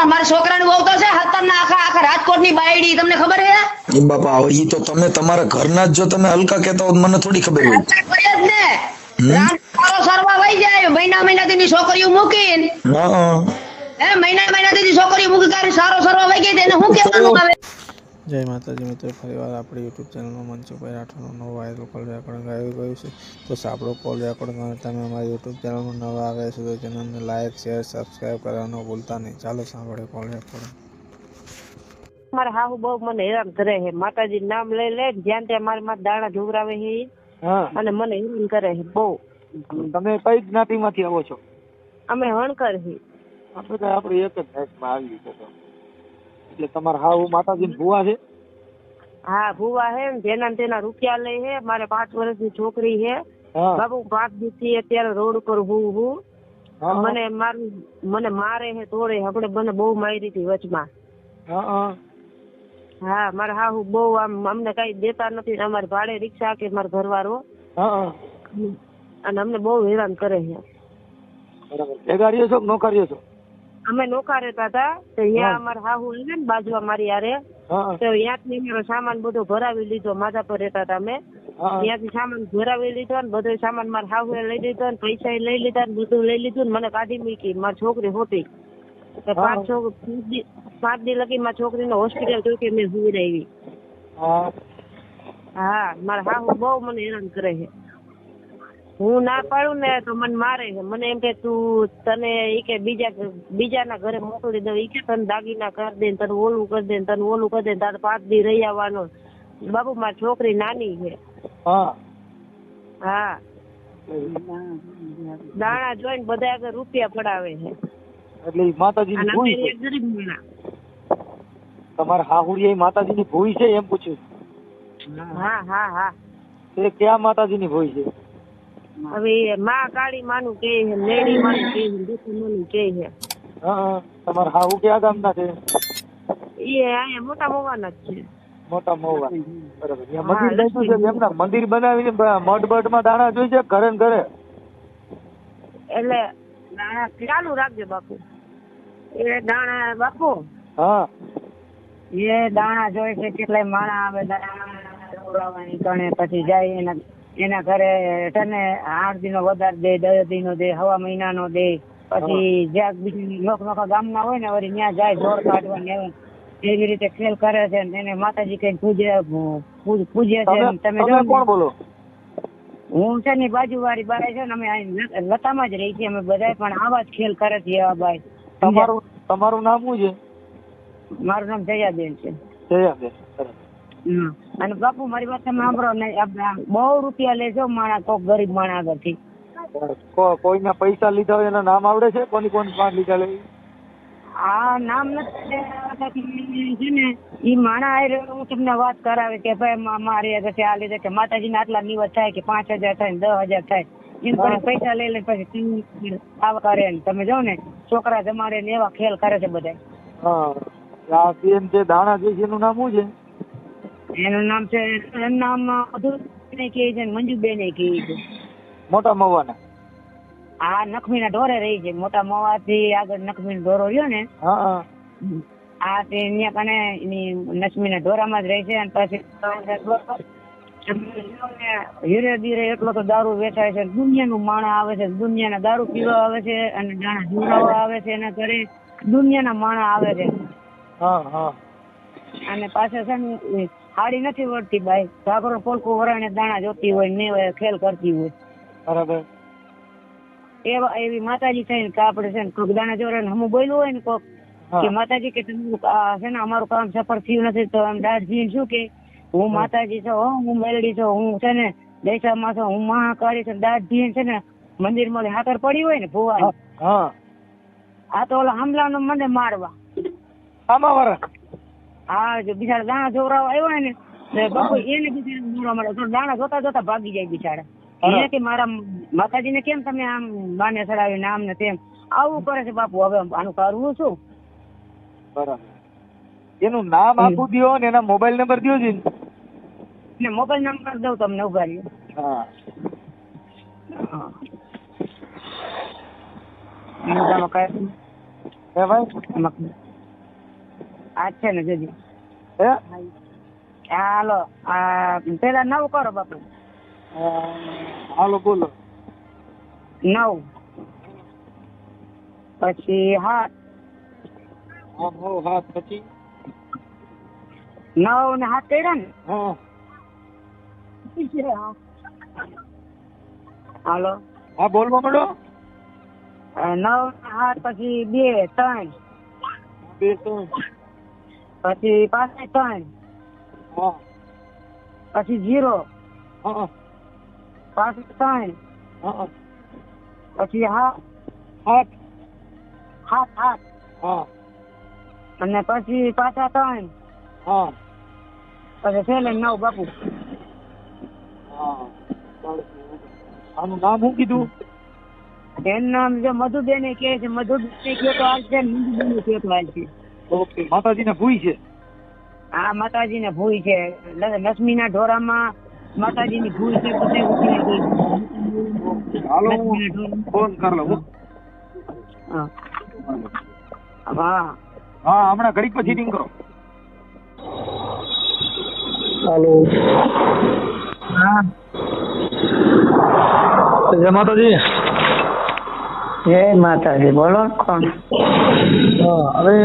મારા છોકરાની વહુ તો છે હતરના આખા રાજકોટની બાયડી, તમને ખબર હે? એ બાપા ઈ તો તમે તમારા ઘરના જ જો તમે હલકા કહેતા હો તો મને થોડી ખબર હોય. કર્યા જ ને. રાત સારો સરવા વહી જાય, મહિનાથી છોકરીઓ મૂકીને મહિનાથી છોકરીઓ મૂકી કાઢી સારો સરવા વહી ગઈ એને શું કહેવાનું આવે? જય માતાજી મિત્રો, ફરીવાર આપણી યુટ્યુબ ચેનલમાં મનસુખભાઈ રાઠોડનો નવો વાયરલ કોલ રેકોર્ડિંગ આવી ગયું છે. તો સાંભળો કોલ રેકોર્ડિંગ. અને તમે અમારી યુટ્યુબ ચેનલમાં નવા આવ્યા છો તો ચેનલને લાઇક, શેર, સબસ્ક્રાઈબ કરવાનું ભૂલતા નહીં. ચાલો સાંભળે કોલ રેકોર્ડિંગ. મારા હાહુ બહુ મને હેરાન કરે છે. માતાજી નામ લઈ લે જ્યાં ત્યાં મારી માં દાણા ઢોગરાવે છે અને મને હેરાન કરે છે બહુ. તમે કઈ જ્ઞાતિમાંથી આવો છો? અમે હણકર છીએ. આપણે તો આપણે એક જ જાતમાં આવી છે. એટલે તમારા હાહુ માતાજીની ભુવા છે? હા ભુવા છે ને જેના તેના રૂપિયા લે છે. મારે 5 વર્ષની છોકરી છે બાબુ. 5 દિવસથી અત્યારે રોડ ઉપર હું મને મારે છે, તોડે. આપણે મને બહુ મારી હતી વચમાં. હા મારા હાહુ બહુ આમ અમને કઈ દેતા નથી. અમારે ભાડે રિક્ષા કે મારો ઘરવાળો અને અમને બહુ હેરાન કરે છે. બરાબર. ભેગા છો કે નોખા રહ્યો છો? અમે નોખા રહેતા હતા તો અહીંયા અમારા હાહુ છે ને બાજુ અમારી યારે તો ત્યાંથી અમારો સામાન બધો ભરાવી લીધો. માધા પર રહેતા હતા અમે. ત્યાંથી સામાન ભરાવી લીધો ને બધો સામાન મારા હાહુ લઈ લીધો ને પૈસા લઈ લીધા ને બધું લઈ લીધું ને મને કાઢી મૂકી. મારી છોકરી હોતી 5 દી લગી મારી છોકરીને હોસ્પિટલ જોઈ કે મેં સુઈ રહી. હા મારા હાહુ બહુ મને હેરાન કરે છે. હું ના પાડું ને તો મને મારે છે. મને એમ કે તું તને ઈ કે બીજાના ઘરે મોકલી દઉં. ઈ કે તને દાગીના કરી દે, તને ઓલું કરી દે, તને ઓલું કરી દે, તારે 5 દી રહી આવવાનો. બાબુ મારી છોકરી નાની છે. હા દાણા જોઈને બધા આગળ રૂપિયા પડાવે છે. એટલે માતાજીની ભૂઈ છે. ગરીબ માણસ. તમારા હાહુડી માતાજીની ભૂઈ છે એમ પૂછ્યું? હા એ ક્યાં માતાજીની ભૂઈ છે? હવે માં કાળી માનું કે છે, લેડી માનું કે છે, દુખી માનું કે છે. તમારા હાહુ ક્યાં ગામના છે? એ અહીંયા મોટા મોવાના જ છે. મોટા મોવા. બરાબર. મંદિર બેઠું છે એમના મંદિર બનાવીને મઢ બઢમાં દાણા જોઈ છે ઘરે ને ઘરે? એટલે ચાલુ રાખજો બાપુ. એ દાણા બાપુ એ દાણા જોઈ છે. કેટલાય માણા આવે દાણા પછી જાય એના ઘરે તને 8 દી નો વધારે દે, 10 દી નો દે, હવા મહિના નો દે. પછી જ્યાં બીજું નોખા ગામના હોય ને વળી ત્યાં જાય જોડ કાઢવા. એવી રીતે ખેલ કરે છે. એને માતાજી કઈ પૂજે છે. તમે કોણ બોલો? હું છે ને બાજુ વાળી બાઈ છે ને અમે લતામાં જ રહી છીએ અમે બધા, પણ આવા જ ખેલ કરે છે એવા બાઈ. તમારું નામ શું છે? મારું નામ જયાબેન છે. જયાબેન. અને બાપુ મારી વાત તમે સાંભળો ને, બહુ રૂપિયા લેજો માણા કોક ગરીબ માણા આગળથી. કોઈના પૈસા લીધા હોય એના નામ આવડે છે? કોની પાંચ લીધા લે? આ નામ નથી છે ને ઈ માણા આય હું તમને વાત કરાવે કે ભાઈ મારી આગળ આ લીધે કે માતાજીને આટલા દિવસ થાય કે 5000 થાય 10,000 થાય એમ કરીને પૈસા લઈ લે. પછી આવા કરે ને તમે જો ને છોકરા જમાડે ને એવા ખેલ કરે છે બધા. બેન જે દાણા જોઈ છે એનું નામ શું છે? એનું નામ છે મંજુબેન કહે છે. મોટા મવાના? હા નખમીના ઢોરે રહી છે. મોટા મવા થી આગળ નખમીનો ઢોરો રહ્યો ને આ તે ત્યાં કને નખમીના ઢોરામાં જ રહી છે. અને પછી હીરે ધીરે એટલો તો દારૂ વેચાય છે. દુનિયાનું માણા આવે છે, દુનિયાના દારૂ પીવા આવે છે અને દાણા ઢોરાવા આવે છે. એના ઘરે દુનિયાના માણા આવે છે. અને પાછળ છે ને હાડી નથી વળતી બાઈ, ઘાઘરો પોલકું વરાણે દાણા જોતી હોય ને ખેલ કરતી હોય. બરાબર. એવી માતાજી છે ને કે આપડે છે ને કોઈક દાણા જોડે હમું બોલ્યું હોય ને કોક કે માતાજી કે તમે છે ને અમારું કામ સફળ થયું નથી તો આમ દાદજી શું કે હું માતાજી છું, હું મેલડી છું, હું છે ને દૈસામાં છું, હું મહાકાળી છું. દાદજી છે ને મંદિર માં હાકર પડી હોય ને ભુવા આ તો ઓલા હમલાનો મને મારવા જો બિચારા દાણા જોવરાવા આવ્યો ને બાપુ એને બિચારા મારવા મળે. દાણા જોતા જોતા ભાગી જાય બિચારા. એને કે મારા માતાજી ને કેમ તમે આમ બાને ચડાવીને આમ ને તેમ આવું કરે છે બાપુ. હવે આનું કરવું શું? બરાબર. એનું નામ આપું દો ને એના મોબાઈલ નંબર દો છે ને મોબાઈલ નંબર દઉં તમને ઉભા રહ્યો. આજ છે ને જોજો. હે હાલો પેલા 9 કરો બાપુ. હાલો બોલો. 9 પછી 7 હાથ પછી 9 ને 7 કર્યા ને. હા હાલો હા બોલવા માંડો. 9 ને 7 પછી 2 3 2 3 પછી પાછા 3 હા પછી 0 હા પાછા 3 હા પછી 7 હાથ 7 હા અને પછી પાછા 3 હા પછી છેલ્લે 9 બાપુ. હા આનું નામ શું કીધું? એનું નામ જો મધુબેન કહે છે. મધુબેન કહે તો હાલ છે, મંજુબેન કહે તો હાલ છે. ઓકે માતાજીને ભૂઈ છે. હા માતાજીને ભૂઈ છે. લક્ષ્મીના ઢોરામાં માતાજીની ભૂઈ છે. બધે ઉતરી ગઈ. હાલો ફોન કર લઉં. હા હા હા હમણાં ઘડીક પછી રિંગ કરો. હાલો. હા જય માતાજી. જય માતાજી. બોલો કોણ? હા, હવે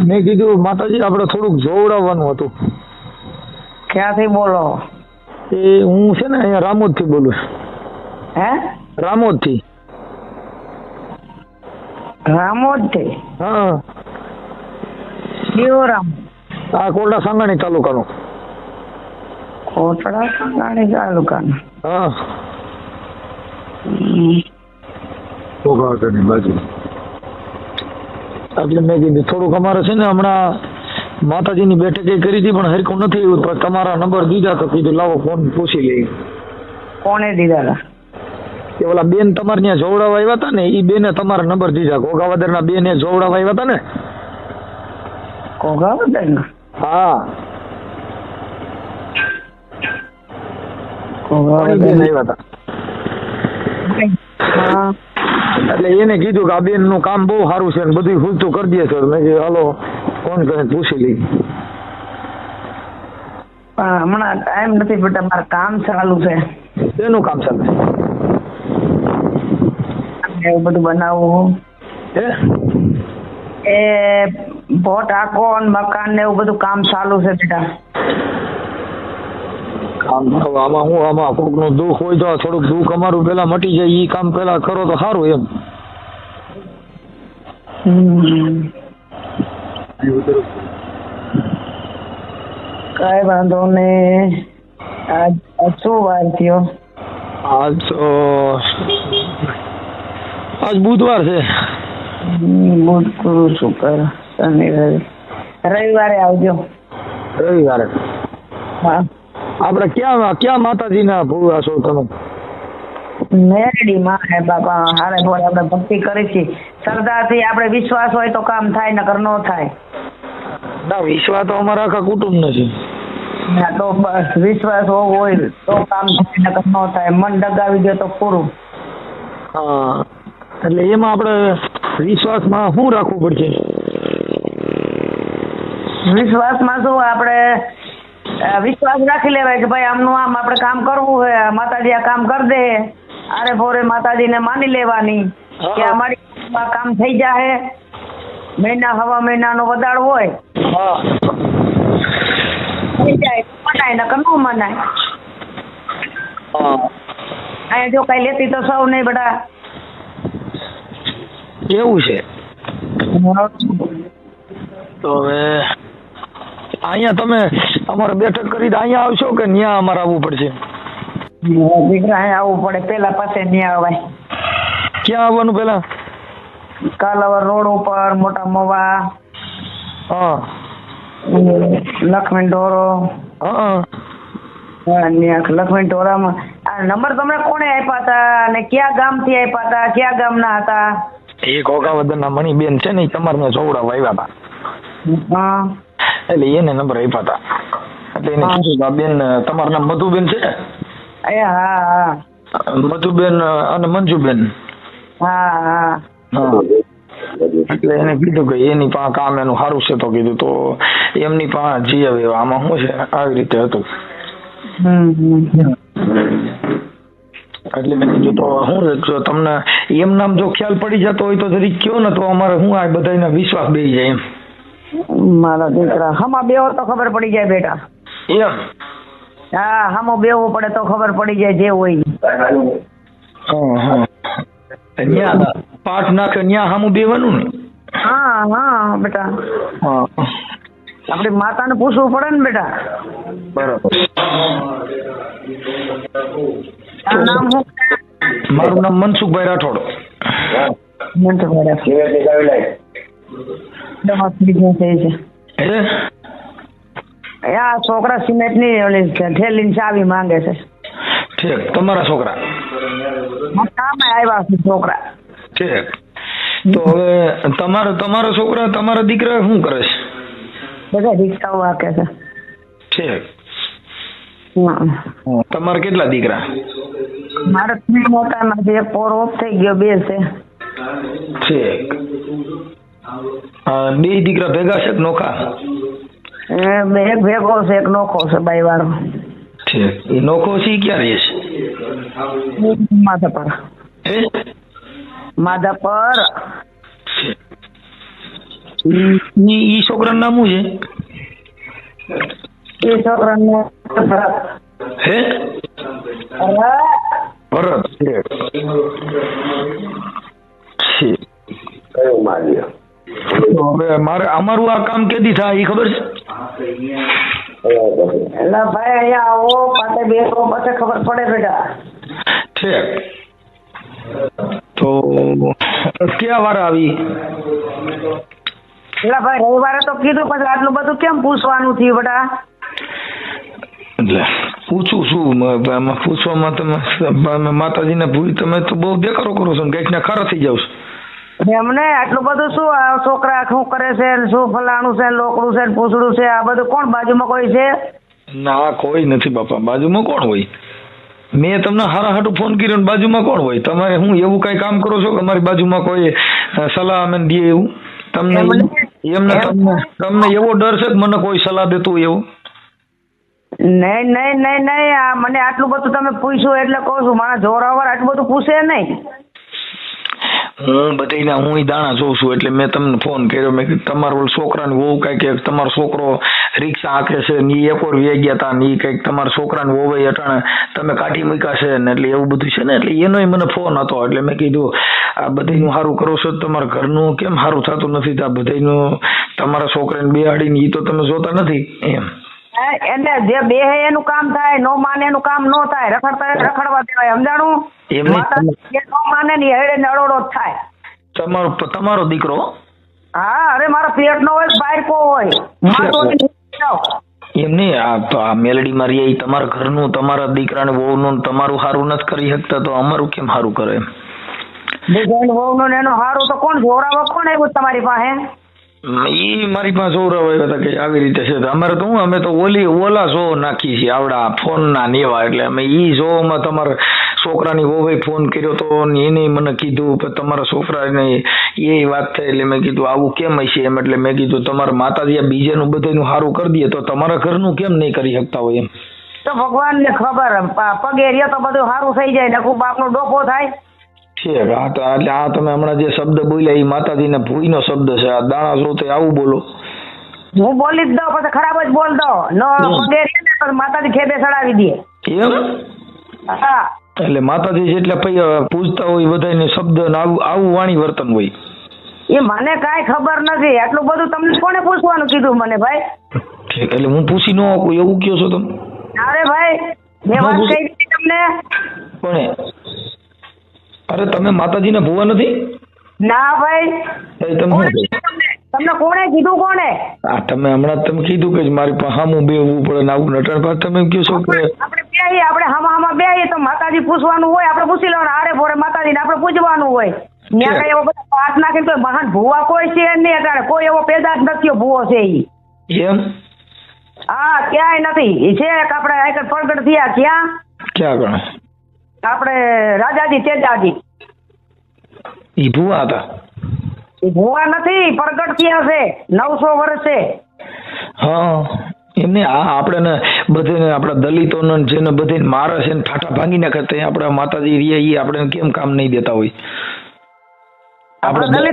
મેં કીધું માતાજી આપણે થોડુંક જોવડાવવાનું હતું. ક્યાંથી બોલો? એ હું છે ને અહીંયા રામોદથી બોલું. હે રામોદથી. રામોદથી? હા કયો રામ? આ કોરડા સાંગાણી તાલુકાનો. કોટડા સંગાણી તાલુકાનો. હા કોગાટની બાજુ. એટલે મેં કીધું થોડુંક અમારે છે ને હમણાં માતાજીની બેઠક એ કરી હતી પણ હરકું નથી આવ્યું. પણ તમારા નંબર દીધા તો કીધું લાવો ફોન પૂછી લઈએ. કોને દીધા હતા? કે ઓલા બેન તમારે ત્યાં જોવડાવવા આવ્યા હતા ને એ બેને તમારા નંબર દીધા. ઘોઘાવદરના બેન એ જોવડાવવા આવ્યા હતા ને. કોગાવદર? હા કોગાવદર બેન આવ્યા હતા. હા એટલે એને કીધું કે આ બેન નું કામ બહુ સારું છે ને બધું ખૂલતું કરી દે સર. મેં કીધું હાલો ફોન કરીને પૂછી લઈ. પણ હમણાં ટાઈમ નથી બેટા, મારે કામ ચાલુ છે. શેનું કામ ચાલે? એવું બધું બનાવવું. હે એ ભોટ આખો ને મકાન ને એવું બધું કામ ચાલુ છે બેટા. કામ હવે આમાં હું આમાં કોકનું દુઃખ હોય તો થોડુંક દુઃખ અમારું પેલા મટી જાય ઈ કામ પેલા કરો તો સારું એમ. કઈ વાંધો નહીં. આજ શું વાર થયો? આજ બુધવાર છે. બુધ ગુરુ શુક્ર શનિ રવિવારે આવજો. રવિવારે? હા આપણે ક્યાં માતાજીના ભૂવા છો તમે? મેરડી માં હે બાપા. હારે ભોળે આપણે ભક્તિ કરી છે. શ્રદ્ધાથી આપણે વિશ્વાસ હોય તો કામ થાય, નકર ન થાય. ના વિશ્વાસ તો અમારા આખા કુટુંબ નથી. ના તો બસ વિશ્વાસ હોવો હોય તો કામ થાય, નકર ન થાય. મન ડગાવી દે તો પૂરું. હા એટલે એમાં આપણે વિશ્વાસમાં શું રાખવું પડશે? વિશ્વાસમાં શું આપણે વિશ્વાસ રાખી લેવાય કે ભાઈ આમનું આમ આપણે કામ કરવું હોય, માતાજી આ કામ કરી દે. આરે ભોરે માતાજીને માની લેવાની કે અમારી આ કામ થઈ જાય. મહિના હવા મહિનાનો વદાળ હોય હા થઈ જાય મનાય, નકર ન મનાય. હા અહીંયા જો કઈ લેતી તો સૌ નહીં બધા. એવું છે. તો હવે અહીંયા તમે અમારે બેઠક કરી અહીંયા આવશો કે ત્યાં અમારે આવવું પડશે? દીકરા અહીંયા આવવું પડે. પેલા પાસે નહીં આવાય. ક્યાં આવવાનું પેલા? કાલાવર રોડ ઉપર મોટા મોવા હા લક્ષ્મણ ઢોરો. હા લક્ષ્મણ ઢોરામાં આ નંબર તમને કોણે આપ્યા હતા અને કયા ગામથી આપ્યા હતા, કયા ગામના હતા? એ ઘોઘાવદરના મણીબેન છે ને તમારે ત્યાં જોવડાવવા આવ્યા હતા. હા એટલે એને નંબર આપ્યા હતા. એટલે એને કીધું કે આ બેન તમારું નામ મધુબેન છે? હા હા મધુબેન અને મંજુબેન. હા હા હા એટલે એને કીધું કે એની પાસે કામ એનું સારું છે તો કીધું તો એમની પાસે જઈ આવે આમાં શું છે આવી રીતે હતું. એટલે મેં કીધું તો હું જો તમને એમ નામ જો ખ્યાલ પડી જતો હોય તો જરીક કયો ને તો અમારે હું આ બધાના વિશ્વાસ બેસી જાય એમ. મારા દીકરા હમા બેહો તો ખબર પડી જાય બેટા. એમ હા હમો બેહવું પડે તો ખબર પડી જાય જે હોય. ન્યા પાઠ નાખે ન્યા સામું બેવાનું ને. હા બેટા આપડી માતાને પૂછવું પડે ને બેટા. બરાબર. તારું નામ શું? મારું નામ મનસુખભાઈ રાઠોડ. છોકરા સિમેન્ટ ની ઓલી થેલી ચાવી માંગે છે. ઠીક. તમારા છોકરા કામે આવ્યા છે છોકરા. ઠીક. તો હવે તમારા છોકરા તમારા દીકરા શું કરે છે? બધા રિક્ષાઓ વાકે છે. ઠીક. તમારે કેટલા દીકરા? મારે 3 મોટા માંથી એક પોર ઓફ થઈ ગયો, 2 છે. ઠીક. 2 દીકરા ભેગા છે કે નોખા? એક ભેગો છે, એક નોખો છે બાઈ વાળો. ઠીક. એ નોખો છે ક્યાં રહે છે? માધાપર. માધાપર. ઈ છોકરાનું નામ શું છે? એ છોકરાને હે ભરત. હવે મારે અમારું આ કામ કેદી થાય એ ખબર છે? એટલે ભાઈ અહીંયા આવો પાટે બેસો પછી ખબર પડે બેટા. ઠીક. તો ક્યાં વાર આવી? એટલે ભાઈ રવિવારે તો કીધું, પછી આટલું બધું કેમ પૂછવાનું થયું બેટા? એટલે પૂછું શું આમાં પૂછવામાં તમે માતાજીને ભૂલ તમે તો બહુ દેખાડો કરો છો ને કઈક ના ખરા થઈ જાવ છો. એમને આટલું બધું શું આ છોકરા શું કરે છે, શું ફલાણું છે, લોકડું છે, પૂછડું છે, આ બધું કોણ બાજુમાં કોઈ છે? ના કોઈ નથી બાપા, બાજુમાં કોણ હોય? મેં તમને હારા હાટું ફોન કર્યો ને બાજુમાં કોણ હોય? તમારે હું એવું કઈ કામ કરો છો કે અમારી બાજુમાં કોઈ સલાહ અમે દે એવું? તમને તમને એવો ડર છે કે મને કોઈ સલાહ દેતું હોય એવું? નહીં આ મને આટલું બધું તમે પૂછ્યું એટલે કહું છું. મારા જોરાવર આટલું બધું પૂછે નહીં. હું બધાના હું દાણા જોઉં છું એટલે મેં તમને ફોન કર્યો. મેં કીધું તમારો છોકરાને વહુ કઈક તમારો છોકરો રિક્ષા આંકે છે ને એ એકોર વે ગયા હતા ને એ કઈક તમારા છોકરાને વહુ અટાણે તમે કાઢી મૂક્યા છે ને એટલે એવું બધું છે ને એટલે એનોય મને ફોન હતો. એટલે મેં કીધું આ બધાનું સારું કરો છો, તમારા ઘરનું કેમ સારું થતું નથી? આ બધાનું તમારા છોકરાને બેહાડીને એ તો તમે જોતા નથી એમ. એટલે જે બે એનું કામ થાય, નો માને એનું કામ નો થાય. રખડવા દેવાય, સમજાણું? નો માને ની હેડે નડોડો જ થાય. તમારો દીકરો? હા, અરે મારો પેટ નો હોય, બહાર કો હોય. એમ નહીં, આ મેલડી મારી એ તમારા ઘરનું, તમારા દીકરાને વહુનું તમારું સારું નથી કરી શકતા તો અમારું કેમ સારું કરે એમ? વહુ નું એનું સારું તો કોણ જોરાવા? કોણ આવ્યું તમારી પાસે? ઈ મારી પાસે જોરાવા આવ્યા હતા કે આવી રીતે છે. અમારે તો અમે તો ઓલા શો નાખી છીએ આવડા ફોન ના નેવા. એટલે અમે ઈ શોમાં તમારા છોકરાની વહુએ ફોન કર્યો તો એને મને કીધું તમારા છોકરાને એ વાત થઈ. એટલે મેં કીધું આવું કેમ હશે એમ. એટલે મેં કીધું તમારા માતાજી બીજાનું બધાનું સારું કરી દે તો તમારા ઘરનું કેમ નહીં કરી શકતા હોય એમ? તો ભગવાન ને ખબર, પગે રહ્યો તો બધું સારું થઈ જાય ને બાપ નો ડોકો થાય. ઠીક. હા તો એટલે આ તમે હમણાં જે શબ્દ બોલ્યા એ માતાજીને ભૂઈનો શબ્દ છે. આ દાણા જોતે આવું બોલો? હું બોલી જ દઉં પછી ખરાબ જ બોલ દઉં. નો પગે રહ્યો માતાજી ખેબે ચડાવી દે એમ? હા. એટલે માતાજી જેટલા પૂજતા હોય બધાને શબ્દ આવું વાણી વર્તન હોય? એ મને કાંઈ ખબર નથી. આટલું બધું તમને કોને પૂછવાનું કીધું મને ભાઈ? ઠીક. એટલે હું પૂછી ન આપું એવું કયો છો તમે? અરે ભાઈ મેં વાત કહી દીધી તમને. કોને? અરે તમે માતાજીના ભુવા નથી? ના ભાઈ. તમને કોણે કીધું? કોણે? આ તમે હમણાં તમે કીધું કે મારી પાસે હામું બેહવું પડે ને આવું નટણ પાસે તમે કહો છો કે આપણે બેહીએ, આપણે હામા બેહીએ તો માતાજી પૂછવાનું હોય, આપણે પૂછી લેવાનું. આરે ભોરે માતાજીને આપણે પૂછવાનું હોય. ત્યાં કઈ એવો બધા પાઠ નાખીને કોઈ મહાન ભુવા કોઈ છે નહીં. અટાણે કોઈ એવો પેદા જ નથી ભુવો છે ઈ. એમ? હા, ક્યાંય નથી. છે આપણે આગળ પ્રગટ થયા. ક્યાં ગણે? આપણે રાજાજી તેજાજી ઈ ભુવા હતા? ભૂવા નથી, પ્રગટ થયા છે, 900 વર્ષ છે. હા એમને આપણે બધે આપણા દલિતોને જેને બધે મારે છે ને ઠાઠા ભાંગી નાખે તે આપણા માતાજી રહ્યા એ આપણે કેમ કામ નહીં દેતા હોય? આપણે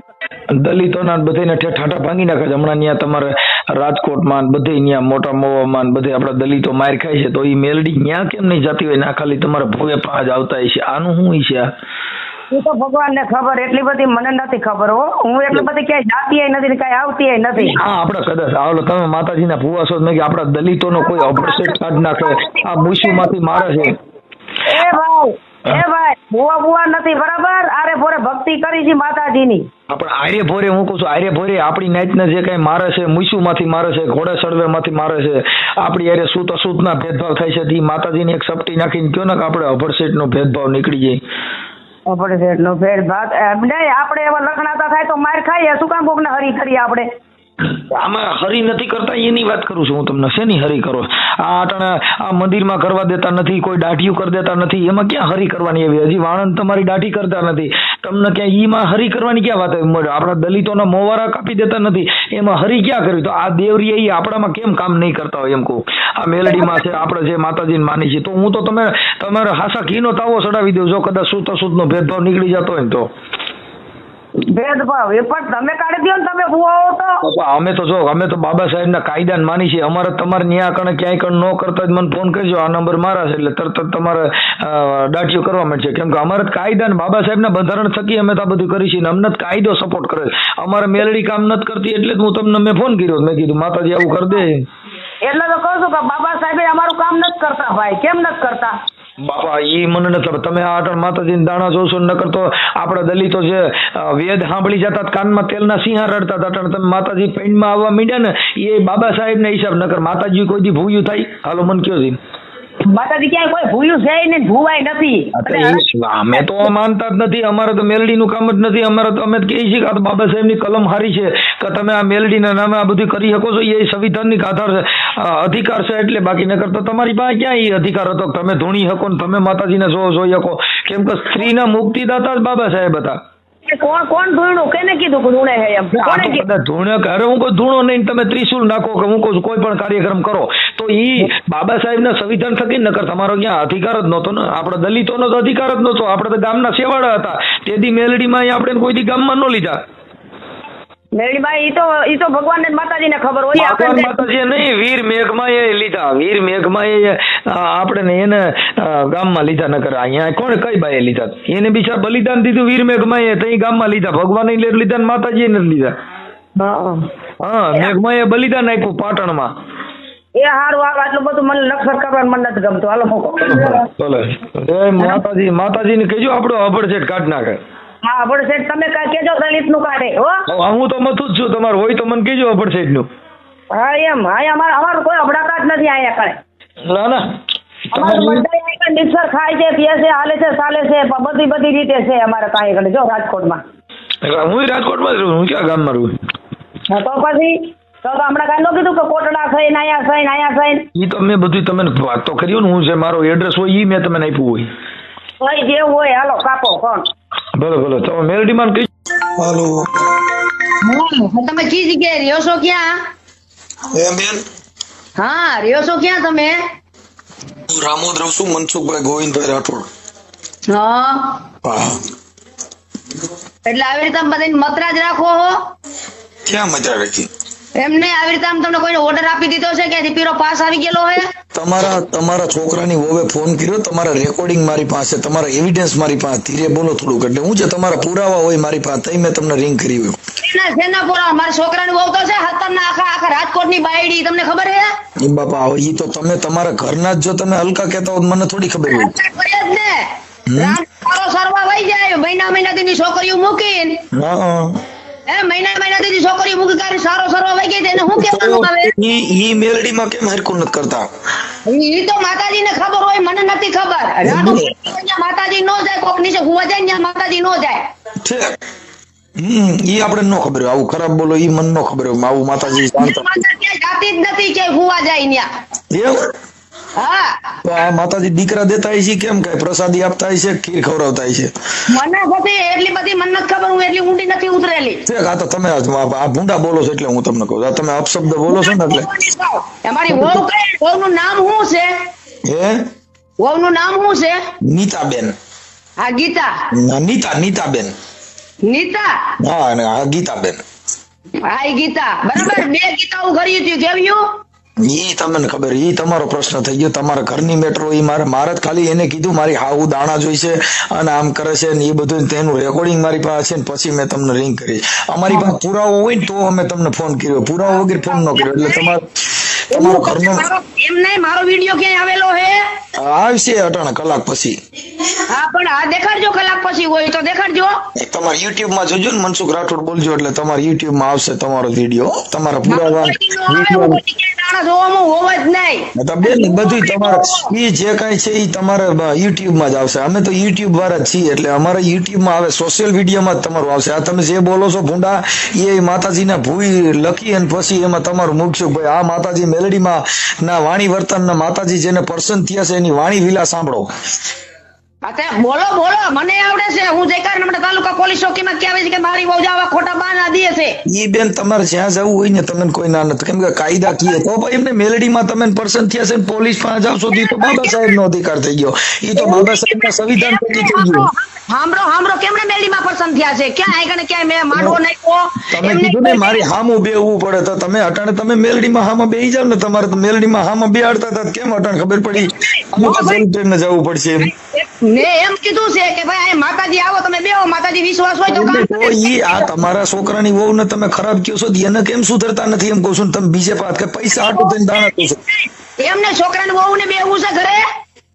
દલિતોના બધાને ઠાઠા ભાંગી નાખે છે. હમણાં ત્યાં તમારે રાજકોટમાં બધે ત્યાં મોટા મોવામાં બધે આપણા દલિતો માર ખાય છે, તો એ મેલડી ત્યાં કેમ નહીં જતી હોય? ના ખાલી તમારા ભવ્ય પાંચ આવતા છે, આનું શું છે? એ તો ભગવાનને ખબર, એટલી બધી મને નથી ખબર હો. હું એટલી બધી ક્યાંય જાતી નથી ને કાંઈ આવતી નથી. હા આપણે કદાચ આવલો તમે માતાજીના ભુવા છો કે આપણા દલિતોનો કોઈ અપરસેટ કાઢ નાખે, આ મુશ્યુમાંથી મારે છે. એ ભાઈ ભુવા નથી, બરાબર? આરે ભોરે ભક્તિ કરી છે માતાજીની. આપણે આર્ય ભોરે હું કહું છું, આર્ય ભોરે આપણી નાઈટને જે કઈ મારે છે, મુશ્યુમાંથી મારે છે, ઘોડા સળવેમાંથી મારે છે, આપણી યારે સૂત અસૂતના ભેદભાવ થાય છે, તે માતાજીને એક સપટી નાખીને કયો ને કે આપણે અપરસેટનો ભેદભાવ નીકળી જાય. અપરસેટનો ભેદભાવ નહીં, આપણે એવા લખણાતા થાય તો માર ખાઈએ, શું કામ કોકને હરી કરીએ આપણે? આમાં હરી નથી કરતા એની વાત કરું છું હું તમને. શેની હરી કરો? આ અટાણે આ મંદિરમાં કરવા દેતા નથી, કોઈ દાઢીઓ કરી દેતા નથી, એમાં ક્યાં હરી કરવાની એવી? હજી વાણંદ તમારી દાઢી કરતા નથી, તમને ક્યાં ઈમાં હરી કરવાની ક્યાં વાત આવી? આપણા દલિતોના મોવારા કાપી દેતા નથી, એમાં હરી ક્યાં કરવી? તો આ દેવરી એ આપણામાં કેમ કામ નહીં કરતા હોય એમ કહું. આ મેલડીમાં છે, આપણે જે માતાજીને માની છે, તો હું તો તમારે હાસા ઘીનો તાવો ચડાવી દઉં જો કદાચ સૂત અસૂતનો ભેદભાવ નીકળી જતો હોય ને તો. ભેદભાવ એ પણ તમે કાઢી દો ને, તમે ભુવાઓ તો. અમે તો બાબા સાહેબના કાયદાને માની છે. અમારે તમારે ન્યા કણે ક્યાંય કણ ન કરતા જ મને ફોન કરજો, આ નંબર મારા છે, એટલે તરત જ તમારે દાઢીઓ કરવા માંડશે. કેમ કે અમારે કાયદા ને બાબા સાહેબના બંધારણ થકી અમે તો આ બધું કરી છે ને અમને કાયદો સપોર્ટ કરે. અમારે મેલડી કામ નથી કરતી એટલે જ હું તમને મેં ફોન કર્યો. મેં કીધું માતાજી આવું કરી દે. એટલે તો કહું છું કે બાબા સાહેબ અમારું કામ નથી કરતા. ભાઈ કેમ નથી કરતા? બાપા એ મને નથી ખબર. તમે આ માતાજી દાણા જોશો ન કરતો આપણા દલિતો જે વેદ સાંભળી જતા કાનમાં તેલના સિંહા રડતા હતા, તમે માતાજી પેન્ટમાં આવવા માંડ્યા ને એ બાબા સાહેબ ને હિસાબ નકર માતાજી કોઈ દી ભૂયું થાય? હાલો મને કયો છે માતાજી ક્યાંય કોઈ ભૂયું છે ને ભૂવાય નથી. અમે તો માનતા જ નથી. અમારે તો મેલડીનું કામ જ નથી. અમારે તો અમે કહીએ છીએ કે આ બાબા સાહેબની કલમ હારી છે કે તમે આ મેલડીના નામે આ બધું કરી શકો છો, એ સંવિધાનિક આધાર છે, અધિકાર છે. એટલે બાકી ન કરતા તમારી પાસે ક્યાં એ અધિકાર હતો તમે ધૂણી શકો ને તમે માતાજીને જોઈ શકો? કેમ કે સ્ત્રીના મુક્તિદાતા જ બાબા સાહેબ હતા. કોણ ધૂણું? કેને કીધું કે ધૂણે છે એમ? કોને કીધું ધૂણે? અરે હું કોઈ ધૂણો નહીં, તમે ત્રિશુલ નાખો કે હું કહું કોઈ પણ કાર્યક્રમ કરો તો ઈ બાબા સાહેબના સંવિધાન થકી નકર તમારો ક્યાં અધિકાર જ નહોતો ને. આપણા દલિતોનો તો અધિકાર જ નહોતો. આપણે તો ગામના સેવાડા હતા. તેથી મેલડીમાં આપણે કોઈ દી ગામમાં ન લીધા. મેલડીમાં ઈ તો ભગવાન ને માતાજીને ખબર હોય. ભગવાન માતાજી નહીં, વીર મેઘમાં એ લીધા. વીર મેઘમાં એ આપણે એને ગામમાં લીધા. નકર અહીંયા કોણ કઈ બાએ લીધા? એને બિચાર બલિદાન દીધું વીર મેઘમાં એ તઈ ગામમાં લીધા. ભગવાન લીધા ને માતાજી નથી લીધા. હા મેઘમાં એ બલિદાન આપ્યું પાટણમાં. એ હારું આવે આટલું બધું મને નક્ષર કરવાનું મને નથી ગમતું. હાલો મોકો ચલો જય માતાજી ને કહેજો આપણો અભડસેટ કાઢ નાખે. હા અભડસેટ તમે કેજો દલિત નું કાઢે હો. હું તો મથું જ છું. તમારું હોય તો મને કહેજો અભડસેટ નું. હા એમ અમારું કોઈ અભડાતા જ નથી અહીંયા કણે. ના અમારું બધા નિસર ખાય છે, પીએ છે, હાલે છે, ચાલે છે, બધી રીતે છે અમારે કાંઈ કણે. જો રાજકોટમાં હું રાજકોટમાં જ રહું. હું ક્યાં ગામમાં રહું? તો પછી તો હમણાં કાંઈ ન કીધું કે કોટડા થઈને અહીંયા થઈને ઈ તો મેં બધું તમે વાત તો કર્યું ને. હું જે મારો એડ્રેસ હોય ઈ મેં તમને આપ્યું હોય. કોઈ જેવું હોય હાલો કાપો કોણ. ભલે તમે મેલડીમાં કઈ. હાલો તમે કી જગ્યાએ રહ્યો છો? ક્યાં? બેન હા રહ્યો છો ક્યાં તમે? હું રામોદ રહું છું, મનસુખભાઈ ગોવિંદભાઈ રાઠોડ. હા એટલે આવી રીતે બધાને મતરા જ રાખો હો? ક્યાં મજા રાખી? એમને આવી રીતે તમને કોઈને ઓર્ડર આપી દીધો છે કે પીરો પાસ આવી ગયેલો હે? તમારા છોકરાની વોવે ફોન કર્યો, તમારા રેકોર્ડિંગ મારી પાસે, તમારા એવિડન્સ મારી પાસે. ધીરે બોલો થોડુંક. એટલે હું છે તમારા પુરાવા હોય મારી પાસે, તઈ મેં તમને રિંગ કરી હોય. શેના પુરાવા? મારા છોકરાની વહુ તો છે હતરના આખા રાજકોટની બાયડી. તમને ખબર હે? એ બાપા ઈ તો તમે તમારા ઘરના જ જો તમે હલકા કહેતા હો મને થોડી ખબર હોય. સરવા વહી જાય મહિનાથી છોકરીઓ મૂકીને. મહિનાથી છોકરીઓ મૂકી કાઢી સારો સરવા વહી ગઈ. એને શું કહેવાનું આવે? ઈ મેલડીમાં કેમ હરકું નથી કરતા? ઈ તો માતાજીને ખબર હોય, મને નથી ખબર. માતાજી નો જાય, કોક નીચે હુવા જાય ત્યાં માતાજી નો જાય છે. ઈ આપણે નો ખબર હોય. આવું ખરાબ બોલો ઈ મને નો ખબર હોય. આવું માતાજી જાણતા જાતી જ નથી કે હુવા જાય ત્યાં. હા તો આ માતાજી દીકરા દેતા હોય છે કેમ કઈ પ્રસાદી આપતા હોય છે ખીર ખવડાવતા હોય છે? મને બધી એટલી બધી મને નથી ખબર, હું એટલી ઊંડી નથી ઉતરેલી. આ તો તમે આ ભૂંડા બોલો છો એટલે હું તમને કહું છું. આ તમે અપશબ્દ બોલો છો ને એટલે. અમારી વહુ કઈ, વહુનું નામ શું છે? હે વહુનું નામ શું છે? નીતાબેન. હા ગીતા. નીતાબેન. નીતા. હા અને આ ગીતાબેન. હા ઈ ગીતા બરાબર. 2 ગીતાઓ કરી હતી કેવ્યું? ઈ તમને ખબર, ઈ તમારો પ્રશ્ન થઈ ગયો. તમારા ઘરની મેટ્રો ઈ મારે જ ખાલી એને કીધું મારી હાઉ દાણા જોઈશે અને આમ કરે છે ને એ બધું, તેનું રેકોર્ડિંગ મારી પાસે છે ને પછી મેં તમને રિંગ કરી. અમારી પાસે પુરાવો હોય ને તો અમે તમને ફોન કર્યો, પુરાવો વગર ફોન ન કર્યો. એટલે તમારો ઘરનો એમ નહીં, મારો વિડીયો ક્યાંય આવેલો હે? આવશે 18 કલાક પછી. હા પણ આ દેખાડજો, કલાક પછી હોય તો દેખાડજો. તમારા યુટ્યુબ માં જોજો ને મનસુખ રાઠોડ બોલજો એટલે તમારા યુટ્યુબ માં આવશે તમારો વિડીયો. તમારા પુરાવા વિડીયો જોવામાં હોવ જ નહીં. બેન બધું તમારે ઈ જે કઈ છે ઈ તમારા યુટ્યુબ માં જ આવશે. અમે તો યુટ્યુબ વાળા જ છીએ એટલે અમારા યુટ્યુબ માં આવે, સોશિયલ મીડિયા માં જ તમારું આવશે. આ તમે જે બોલો છો ભૂંડા એ માતાજીના ભૂઈ લખી અને પછી એમાં તમારું મૂકશું ભાઈ આ માતાજી મેલડીમાં ના વાણી વર્તન ના માતાજી જેને પર્સન થયા છે એની વાણી વિલા સાંભળો. બોલો બોલો, મને આવડે છે. હું જયકાર તાલુકા પોલીસ ચોકીમાં કહેવાય છે કે મારી વહુ આવા ખોટા બહાના દે છે. ઈ બેન તમારે જ્યાં જવું હોય ને તમને કોઈ ના નથી, કેમ કે કાયદા કીએ તો ભાઈ એમને મેલડીમાં તમે પર્સન થયા છે પોલીસ પાસે જાવશો તો બાબા સાહેબ નો અધિકાર થઈ ગયો. ઈ તો બાબા સાહેબ ના સંવિધાન પછી થઈ ગયું. હામરો કેમણે મેલડીમાં પસંદ થયા છે? ક્યાં આગળ ક્યાંય મેં માંડવો નાખ્યો? તમે કીધું ને મારી હામું બેહવું પડે તો તમે અટાણે તમે મેલડીમાં હામાં બેહી જાવ ને. તમારે તો મેલડીમાં હામાં બેહાડતા હતા કેમ અટાણે ખબર પડી ને જવું પડશે? મેં એમ કીધું છે કે ભાઈ આ માતાજી આવો તમે બેહો, માતાજી વિશ્વાસ હોય તો કામ. ઈ આ તમારા છોકરાની વહુ ને તમે ખરાબ કહો છો એને કેમ સુધરતા નથી એમ કહું છું. તમે બીજે પાસ કે પૈસા આટું થઈને દાણા કહો છો. એમને છોકરાની વહુ ને બેહવું છે ઘરે?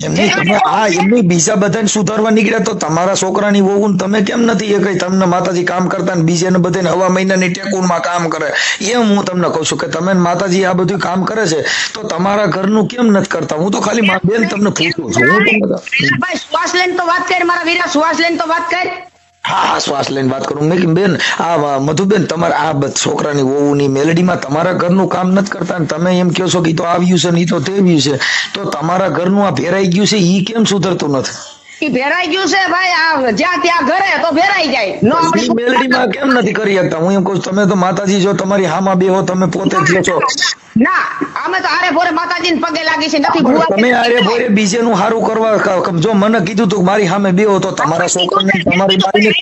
એમની તમે આ એમની બીજા બધાને સુધારવા નીકળ્યા તો તમારા છોકરાની વહુ તમે કેમ નથી એ કઈ તમને માતાજી કામ કરતા ને બીજાને બધાને હવા મહિનાની ટેકુનમાં કામ કરે? એમ હું તમને કહું છું કે તમે માતાજી આ બધું કામ કરે છે તો તમારા ઘરનું કેમ નથી કરતા? હું તો ખાલી બેન તમને પૂછું છું. ભાઈ શ્વાસ લઈને તો વાત કર મારા વીરા, શ્વાસ લઈને તો વાત કર. હા શ્વાસ લઈને વાત કરું. મેં બેન આ મધુબેન તમારે આ છોકરાની વહુની મેલડીમાં તમારા ઘરનું કામ નથી કરતા ને તમે એમ કહો છો કે તો આવ્યું છે ને તો તેવ્યું છે, તો તમારા ઘરનું આ ભેરાઈ ગયું છે ઈ કેમ સુધરતું નથી? ઈ ભેરાઈ ગયું છે ભાઈ, આ જ્યાં ત્યાં ઘરે તો ભેરાઈ જાય. નો આપણે મેલડીમાં કેમ નથી કરી શકતા? હું એમ કહું તમે તો માતાજી જો તમારી હામાં બેહો તમે પોતે જ છો. ના અમે તો આરે ભોરે માતાજીને પગે લાગી છે નથી ભૂવા. તમે આરે ભોરે બીજેનું સારું કરવા જો મને કીધું તું મારી સામે બેહો તો તમારા છોકરાને તમારી બાઈને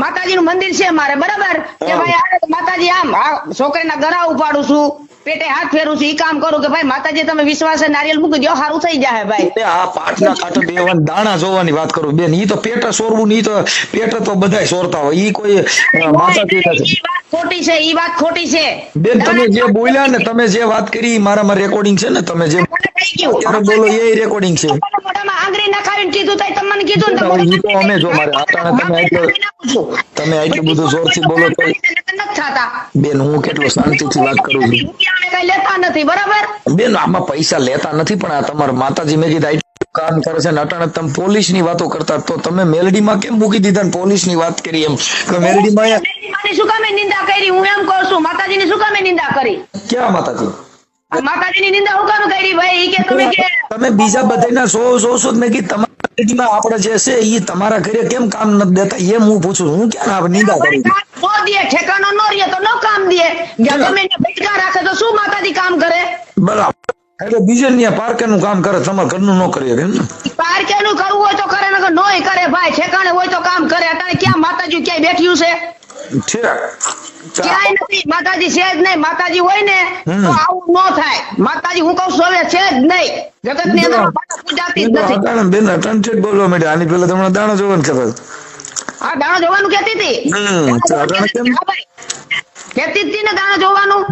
માતાજીનું મંદિર છે મારે બરાબર કે ભાઈ આ માતાજી આમ છોકરીના ગળા ઉપાડું છું, પેટે હાથ ફેરું છું, ઈ કામ કરું કે ભાઈ માતાજી તમે વિશ્વાસે નારિયેલ મૂકી દો સારું થઈ જાય ભાઈ. આ પાટના કાંઠે બેહવાન દાણા જોવાની વાત કરું બેન. ઈ તો પેટ સોરવું ની તો પેટ તો બધાય સોરતા હોય. ઈ કોઈ માતાજી નથી. ખોટી છે, ઈ વાત ખોટી છે બેન. તમે જે બોલ્યા ને તમે જે વાત કરી મારામાં રેકોર્ડિંગ છે ને, તમે જે બોલો એ રેકોર્ડિંગ છે. મોઢામાં આંગળી નખાવીને કીધું તો તમને કીધું ને ઈ તો અમે જો મારે તમે આટલું બધું જોરથી બોલો તો બેન હું કેટલો શાંતિથી વાત કરું છું. કઈ લેતા નથી બરાબર બેન. આમાં પૈસા લેતા નથી પણ આ તમારા માતાજી મેં કીધું કામ કરે છે ને અટાણે તમે પોલીસ ની વાતો કરતા તો તમે મેલડીમાં કેમ મૂકી દીધા ને પોલીસ ની વાત કરી? એમ મેલડીમાં શું કામે નિંદા કરી? હું એમ કહું છું માતાજીની શું કામે નિંદા કરી? ક્યાં માતાજી? માતાજીની નિંદા હું કામ કરી ભાઈ? કે તમે બીજા બધાના સો મેં કીધું તમારા આપણે જે છે એ તમારા ઘરે કેમ કામ નથી દેતા એમ હું પૂછું. હું ક્યાં નિંદા કરું? નો દે ઠેકાનો નો રહે તો નો કામ દે. તમે ભટકા રાખે તો શું માતાજી કામ કરે? બરાબર. એટલે બીજે ત્યાં પાર્કે નું કામ કરે, તમારા ઘરનું ન કરીએ કેમ ને? પાર્કે નું કરવું હોય તો કરે, નકર નોય કરે ભાઈ. ઠેકાણે હોય તો કામ કરે. અત્યારે ક્યાં માતાજી ક્યાંય બેઠ્યું છે? ક્યાંય નથી. માતાજી છે જ નહીં. માતાજી હોય ને તો આવું ન થાય. માતાજી હું કઉ છું હવે છે જ નહીં. જગત ની અંદર પૂજાતી જ નથી. બેન ટંચેટ બોલવા માંડે. આની પેલા તમને દાણા જોવાનું કહેતા. હા દાણો જોવાનું કેતી હતી. કેતી હતી ને દાણો જોવાનું.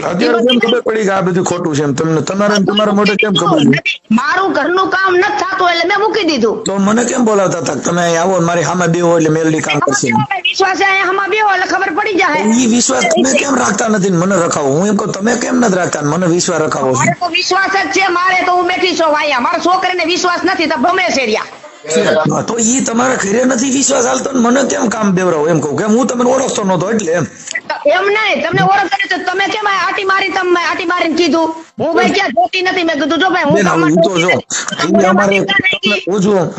અત્યારે કેમ ખબર પડી કે આ બધું ખોટું છે? એમ તમને તમારા મોઢે કેમ ખબર પડી? મારું ઘરનું કામ નથી થતું એટલે મેં મૂકી દીધું. તો મને કેમ બોલાવતા હતા તમે આવો મારી સામે બેહો એટલે મેલડી કામ કરશે? વિશ્વાસ આમાં બેહો એટલે ખબર પડી જાય. ઈ વિશ્વાસ તમે કેમ રાખતા નથી મને રખાવો? હું એમ કહું તમે કેમ નથી રાખતા મને વિશ્વાસ રખાવો છો? વિશ્વાસ જ છે મારે તો હું બેઠી છું અહીંયા. મારા છોકરીને વિશ્વાસ નથી તો ભમે છે. તો ઈ તમારા ઘરે નથી વિશ્વાસ હાલતો મને કેમ કામ દેવરાવો એમ કહું કે હું તમને ઓળખતો નતો એટલે એમ. એમ નહીં, તમને ઓળખ કરી તો તમે કેમ આટી મારીને કીધું? હું ભાઈ ક્યાં જોતી નથી. મેં કીધું જો ભાઈ હું બેન, કામ હવે ઈ તો જો નથી.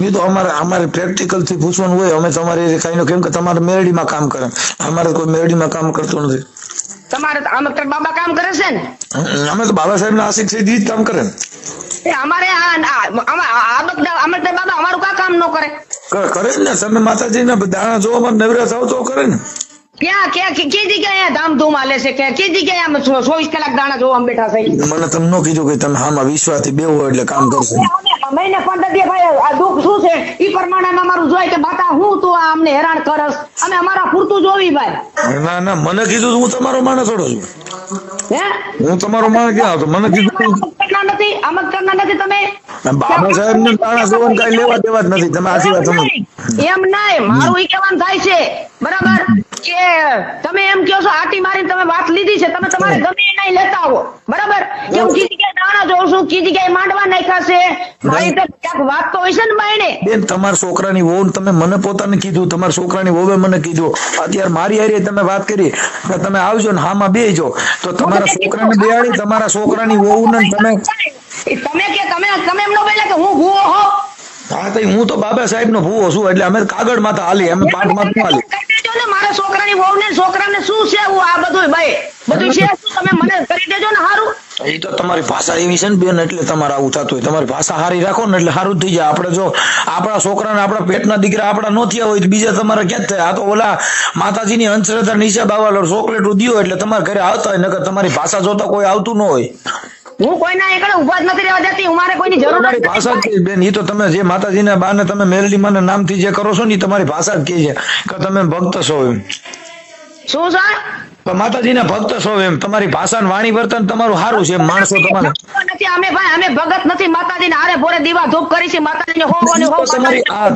ઈ તો અમારે પ્રેક્ટિકલ થી પૂછવાનું હોય. અમે તમારે કઈ કેમ કે તમારે મેરડીમાં કામ કરે, અમારે કોઈ મેરડીમાં કામ કરતું નથી. તમારે આમ બાબા કામ કરે છે ને? અમે તો બાબા સાહેબ ના આશિક છે ઈ જ કામ કરે ને. એ અમારે આમલદાર બાબા અમારું કા કામ ન કરે? કરે જ ને. તમે માતાજી ના દાણા જોવામાં નવરા થાવ તો કરે ને. ક્યાં કી જગ્યાએ ધામધૂમ હાલે છે? કે કી જગ્યાએ આમ 24 કલાક દાણા જોવા બેઠા છે? મને તમે ન કીધું કે તમે આમાં વિશ્વાસથી બેહો એટલે કામ કરશે. મહિને 15 દી ભાઈ આ દુઃખ શું છે ઈ પ્રમાણે અમારું જોઈ કે બાતા હું તું આ અમને હેરાન કરસ, અમે અમારા પૂરતું જોવી ભાઈ. ના ના, મને કીધું હું તમારો માણસ થોડો છું. હે હું તમારો માણસ ક્યાં હતો? મને કીધું આમ જ કરના નથી તમે. બાબા સાહેબ ને દાણા જોવાનું કઈ લેવા દેવા જ નથી. તમે આશી વાત સમજો. એમ નહીં, મારું ઈ કહેવાનું થાય છે બરાબર કે તમે એમ કહો છો આટી મારીને તમે વાત લીધી છે, તમે તમારે ગમે એ નહીં લેતા આવો બરાબર. કે હું કીધી કે દાણા જોઉં છું, કીધી કે માંડવા નાખ્યા છે, મારી તો ક્યાંક વાત તો હોય છે ને બાયણે. બેન, તમારા છોકરાની વહુ તમે મને પોતાને કીધું, તમારા છોકરાની વહુએ મને કીધું, અત્યારે મારી હારે તમે વાત કરી કે તમે આવજો ને હામાં બેહજો, તો તમારા છોકરાને બેહાડી તમારા છોકરાની વહુ ને તમે તમે એમ નો બોલ્યા કે હું ભૂવો હો. હા તો હું તો બાબા સાહેબ નો ભૂવો છું એટલે અમે કાગળ માં હાલી, અમે પાઠ માં હાલી. કરી દેજો ને મારા છોકરાની વહુ ને છોકરાને શું છે આ બધું ભાઈ બધું છે શું તમે મને કરી દેજો ને હારું. એ તો તમારી ભાષા એવી છે ને બેન, એટલે તમારે આવું થતું હોય. તમારી ભાષા હારી રાખો ને એટલે સારું થઈ જાય. આપણે જો આપણા છોકરાને આપણા પેટના દીકરા આપણા નો થયા હોય તો બીજા તમારે ક્યાં થાય? આ તો ઓલા માતાજીની અંશરતા નીચે બાવા ચોકલેટ દિયો એટલે તમારા ઘરે આવતા હોય, નકર તમારી ભાષા જોતા કોઈ આવતું ન હોય. હું કોઈના એકડે ઉભા જ નથી રહેવા દેતી. હું મારે કોઈની જરૂર તમારી ભાષા જ છે બેન. એ તો તમે જે માતાજીના બાને તમે મેલડી માના નામથી જે કરો છો ને એ તમારી ભાષા જ કહે છે કે તમે ભક્ત છો એમ. શું છે માતાજીના ભક્ત છો એમ. તમારી ભાષા વાણી વર્તન તમારું સારું છે. માણસો તમારે નથી. અમે ભાઈ અમે ભગત નથી. માતાજીને હારે ભોરે દીવા ધૂપ કરી છે. માતાજીને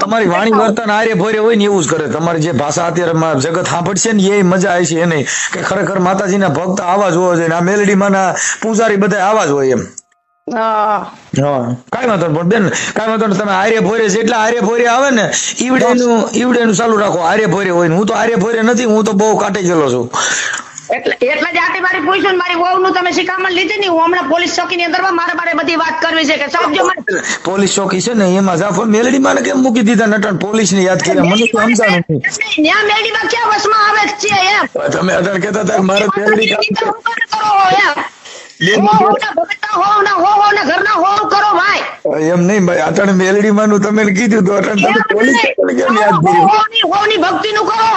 તમારી વાણી વર્તન આરે ભોરે હોય ને એવું જ કરે. તમારી જે ભાષા અત્યારે જગત સાંભળશે ને એ મજા આવે છે એને કે ખરેખર માતાજીના ભક્ત આવા જ હોવા જોઈએ. આ મેલડી માના પૂજારી બધા આવા જ હોય એમ. કઈ વાંધો પણ બેન, કઈ વાંધો નહીં. તમે આર્ય ભોરે જેટલા આર્ય ભોરે આવે ને ઈવડેનું ચાલુ રાખો. આર્ય ભોરે હોય ને. હું તો આર્ય ભોરે નથી, હું તો બહુ કાઢી ગયેલો છું. એટલે જ આટી મારી પૂછ્યું મારી વહુ નું તમે શિખામણ લીધી ને. હું હમણાં પોલીસ ચોકી ની અંદર મારે બધી વાત કરવી છે કે સાહેબ જો પોલીસ ચોકી છે ને એમાં જાફર મેલડી માં કેમ મૂકી દીધા નટણ? પોલીસ ને યાદ કર્યા મને તો સમજાણું નહીં. ત્યાં મેલડી માં ક્યાં વસમાં આવે છે એમ? તમે અઢાર કહેતા હતા મારે મેલડી એમ નહીં ભાઈ. અટણ મેલડી માનું તમે કીધું તો અટણ તમે પોલીસ કેમ યાદ કર્યું? ભક્તિ નું કરો,